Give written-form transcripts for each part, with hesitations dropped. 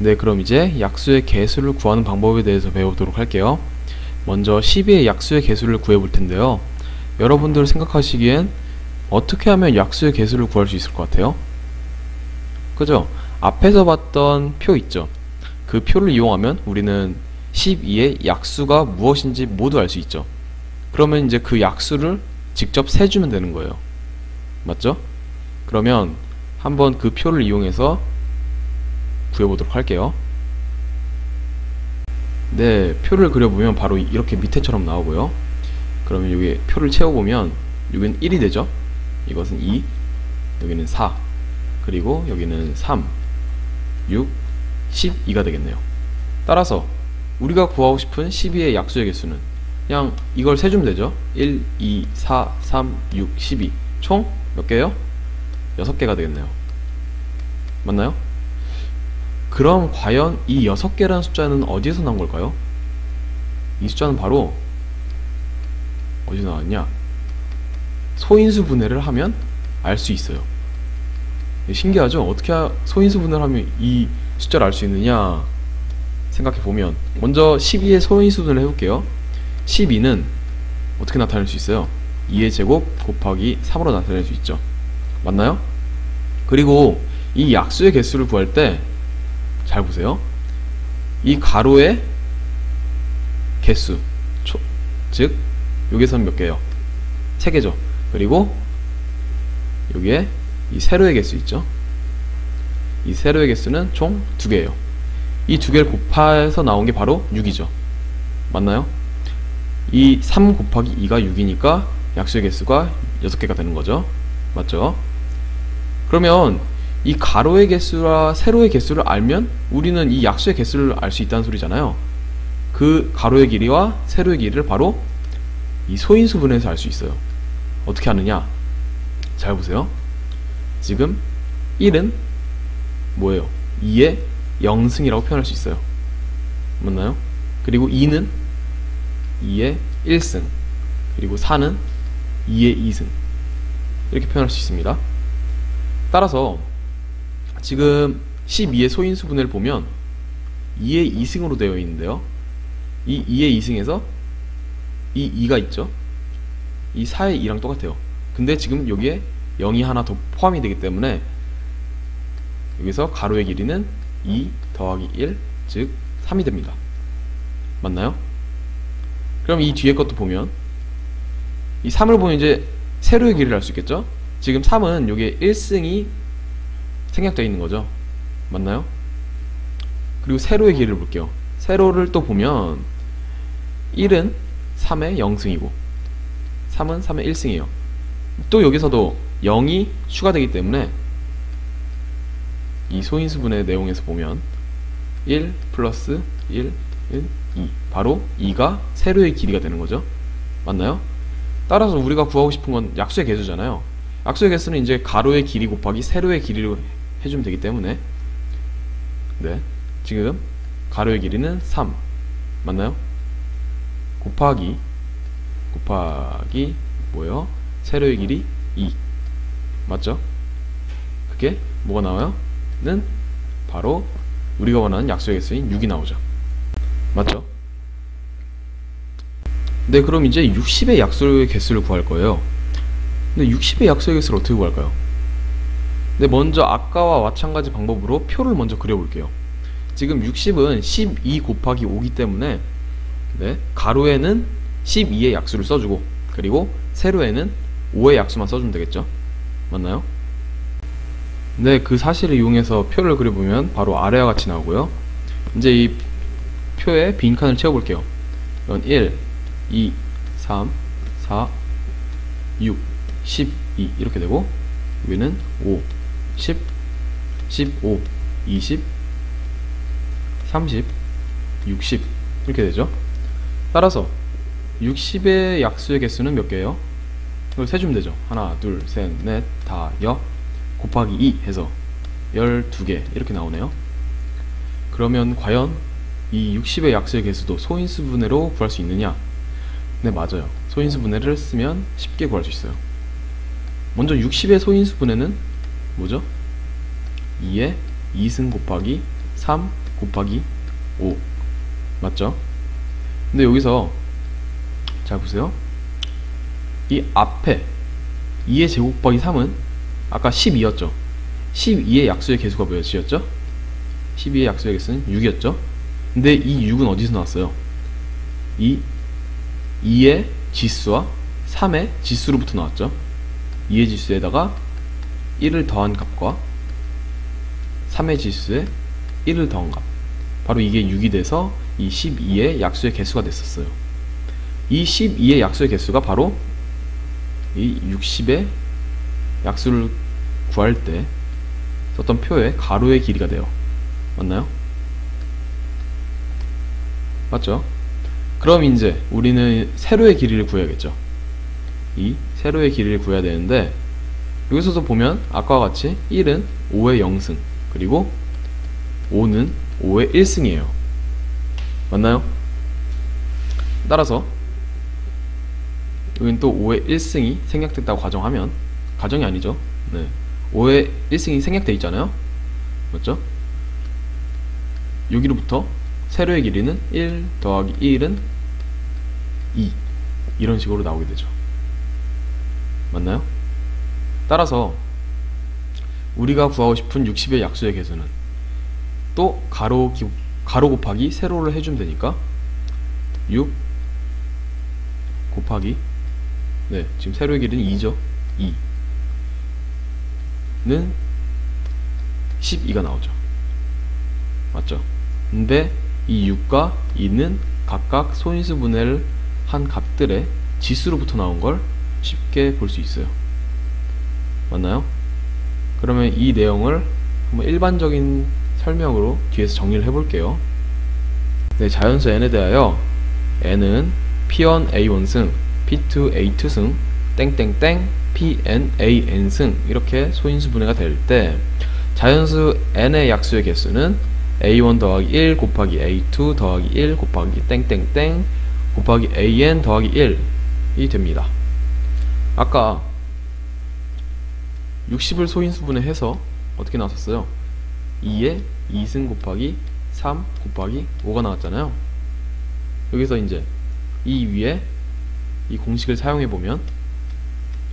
네, 그럼 이제 약수의 개수를 구하는 방법에 대해서 배우도록 할게요. 먼저 12의 약수의 개수를 구해 볼 텐데요. 여러분들 생각하시기엔 어떻게 하면 약수의 개수를 구할 수 있을 것 같아요? 그죠? 앞에서 봤던 표 있죠? 그 표를 이용하면 우리는 12의 약수가 무엇인지 모두 알 수 있죠. 그러면 이제 그 약수를 직접 세주면 되는 거예요. 맞죠? 그러면 한번 그 표를 이용해서 구해보도록 할게요. 네, 표를 그려보면 바로 이렇게 밑에처럼 나오고요. 그러면 여기 표를 채워보면 여기는 1이 되죠. 이것은 2, 여기는 4, 그리고 여기는 3, 6, 12가 되겠네요. 따라서 우리가 구하고 싶은 12의 약수의 개수는 그냥 이걸 세주면 되죠. 1, 2, 4, 3, 6, 12 총 몇 개요? 6개가 되겠네요. 맞나요? 그럼 과연 이 6개라는 숫자는 어디에서 나온 걸까요? 이 숫자는 바로 어디서 나왔냐? 소인수 분해를 하면 알 수 있어요. 신기하죠? 어떻게 소인수 분해를 하면 이 숫자를 알 수 있느냐 생각해보면 먼저 12의 소인수 분해를 해볼게요. 12는 어떻게 나타낼 수 있어요? 2의 제곱 곱하기 3으로 나타낼 수 있죠. 맞나요? 그리고 이 약수의 개수를 구할 때 잘 보세요. 이 가로의 개수, 즉 여기서는 몇 개예요? 3개죠. 그리고 여기에 이 세로의 개수 있죠. 이 세로의 개수는 총 2개예요. 이 2개를 곱해서 나온 게 바로 6이죠. 맞나요? 이 3 곱하기 2가 6이니까 약수의 개수가 6개가 되는 거죠. 맞죠? 그러면 이 가로의 개수와 세로의 개수를 알면 우리는 이 약수의 개수를 알 수 있다는 소리잖아요. 그 가로의 길이와 세로의 길이를 바로 이 소인수 분해에서 알 수 있어요. 어떻게 하느냐? 잘 보세요. 지금 1은 뭐예요? 2의 0승이라고 표현할 수 있어요. 맞나요? 그리고 2는 2의 1승, 그리고 4는 2의 2승 이렇게 표현할 수 있습니다. 따라서 지금 12의 소인수 분해를 보면 2의 2승으로 되어 있는데요. 이 2의 2승에서 이 2가 있죠. 이 4의 2랑 똑같아요. 근데 지금 여기에 0이 하나 더 포함이 되기 때문에 여기서 가로의 길이는 2 더하기 1, 즉 3이 됩니다. 맞나요? 그럼 이 뒤에 것도 보면 이 3을 보면 이제 세로의 길이를 알 수 있겠죠? 지금 3은 여기에 1승이 생략되어 있는 거죠. 맞나요? 그리고 세로의 길이를 볼게요. 세로를 또 보면 1은 3의 0승이고 3은 3의 1승이에요. 또 여기서도 0이 추가되기 때문에 이 소인수분의 내용에서 보면 1 플러스 1, 1, 2 바로 2가 세로의 길이가 되는 거죠. 맞나요? 따라서 우리가 구하고 싶은 건 약수의 개수잖아요. 약수의 개수는 이제 가로의 길이 곱하기 세로의 길이로 해주면 되기 때문에 네, 지금 가로의 길이는 3 맞나요? 곱하기 뭐예요? 세로의 길이 2 맞죠? 그게 뭐가 나와요? 는 바로 우리가 원하는 약수의 개수인 6이 나오죠. 맞죠? 네, 그럼 이제 60의 약수의 개수를 구할 거예요. 근데 60의 약수의 개수를 어떻게 구할까요? 네, 먼저 아까와 마찬가지 방법으로 표를 먼저 그려볼게요. 지금 60은 12 곱하기 5기 때문에 네, 가로에는 12의 약수를 써주고 그리고 세로에는 5의 약수만 써주면 되겠죠. 맞나요? 네, 그 사실을 이용해서 표를 그려보면 바로 아래와 같이 나오고요. 이제 이 표에 빈칸을 채워볼게요. 이건 1, 2, 3, 4, 6, 12 이렇게 되고 여기는 5, 10, 15, 20, 30, 60 이렇게 되죠. 따라서 60의 약수의 개수는 몇 개예요? 이걸 세주면 되죠. 하나, 둘, 셋, 넷, 다, 여 곱하기 2 해서 12개 이렇게 나오네요. 그러면 과연 이 60의 약수의 개수도 소인수 분해로 구할 수 있느냐? 네, 맞아요. 소인수 분해를 쓰면 쉽게 구할 수 있어요. 먼저 60의 소인수 분해는 뭐죠? 2의 2승 곱하기 3 곱하기 5 맞죠? 근데 여기서 잘 보세요. 이 앞에 2의 제곱 곱하기 3은 아까 12였죠. 12의 약수의 개수가 몇이었죠? 12의 약수의 개수는 6이었죠. 근데 이 6은 어디서 나왔어요? 이 2의 지수와 3의 지수로부터 나왔죠. 2의 지수에다가 1을 더한 값과 3의 지수에 1을 더한 값, 바로 이게 6이 돼서 이 12의 약수의 개수가 됐었어요. 이 12의 약수의 개수가 바로 이 60의 약수를 구할 때 썼던 표의 가로의 길이가 돼요. 맞나요? 맞죠? 그럼 이제 우리는 세로의 길이를 구해야겠죠. 이 세로의 길이를 구해야 되는데, 여기서도 보면 아까와 같이 1은 5의 0승, 그리고 5는 5의 1승이에요. 맞나요? 따라서 여기는 또 5의 1승이 생략됐다고 가정하면, 가정이 아니죠. 네. 5의 1승이 생략되어 있잖아요. 맞죠? 여기로부터 세로의 길이는 1 더하기 1은 2, 이런 식으로 나오게 되죠. 맞나요? 따라서 우리가 구하고 싶은 60의 약수의 개수는 또 가로 곱하기 세로를 해주면 되니까 6 곱하기, 네, 지금 세로의 길이는 2죠. 2는 12가 나오죠. 맞죠? 근데 이 6과 2는 각각 소인수 분해를 한 값들의 지수로부터 나온 걸 쉽게 볼 수 있어요. 맞나요? 그러면 이 내용을 한번 일반적인 설명으로 뒤에서 정리를 해볼게요. 네, 자연수 n에 대하여 n은 p1 a1승, p2 a2승, 땡땡땡 pn an승, 이렇게 소인수 분해가 될 때 자연수 n의 약수의 개수는 a1 더하기 1 곱하기 a2 더하기 1 곱하기 땡땡땡 곱하기 an 더하기 1이 됩니다. 아까 60을 소인수 분해해서 어떻게 나왔었어요? 2에 2승 곱하기 3 곱하기 5가 나왔잖아요. 여기서 이제 이 위에 이 공식을 사용해보면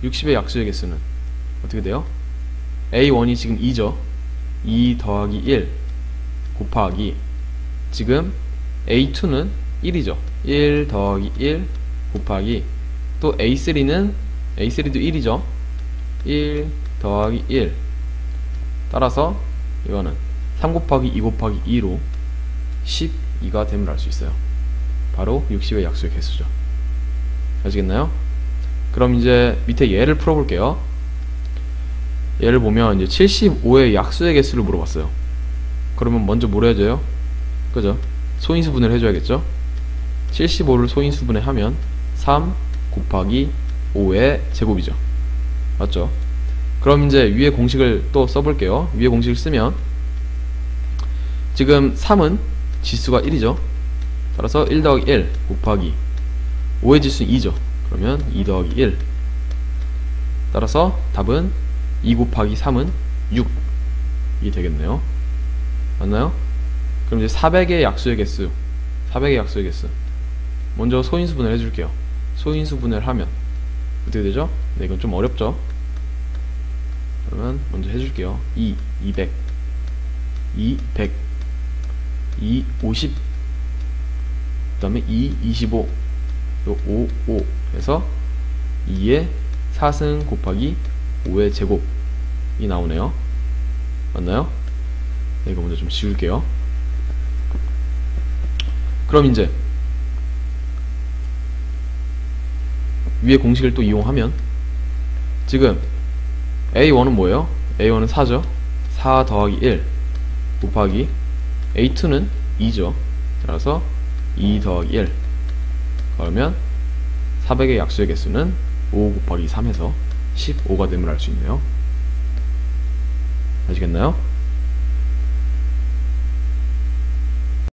60의 약수의 개수는 어떻게 돼요? a1이 지금 2죠. 2 더하기 1 곱하기, 지금 a2는 1이죠. 1 더하기 1 곱하기, 또 a3도 1이죠. 1 더하기 1, 따라서 이거는 3 곱하기 2 곱하기 2로 12가 됨을 알 수 있어요. 바로 60의 약수의 개수죠. 아시겠나요? 그럼 이제 밑에 예를 풀어볼게요. 예를 보면 이제 75의 약수의 개수를 물어봤어요. 그러면 먼저 뭘 해줘요? 그죠? 소인수 분해를 해줘야겠죠? 75를 소인수 분해하면 3 곱하기 5의 제곱이죠. 맞죠? 그럼 이제 위에 공식을 또 써볼게요. 위에 공식을 쓰면 지금 3은 지수가 1이죠. 따라서 1 더하기 1 곱하기 5의 지수는 2죠. 그러면 2 더하기 1, 따라서 답은 2 곱하기 3은 6이 되겠네요. 맞나요? 그럼 이제 400의 약수의 개수, 400의 약수의 개수 먼저 소인수 분해를 해줄게요. 소인수 분해를 하면 어떻게 되죠? 네, 이건 좀 어렵죠? 그러면 먼저 해줄게요. 2, 200, 2, 100, 2, 50, 그 다음에 2, 25, 5, 5 해서 2의 4승 곱하기 5의 제곱이 나오네요. 맞나요? 네, 이거 먼저 좀 지울게요. 그럼 이제 위에 공식을 또 이용하면 지금 a1은 뭐예요? a1은 4죠. 4 더하기 1 곱하기 a2는 2죠. 따라서 2 더하기 1, 그러면 400의 약수의 개수는 5 곱하기 3 해서 15가 됨을 알 수 있네요. 아시겠나요?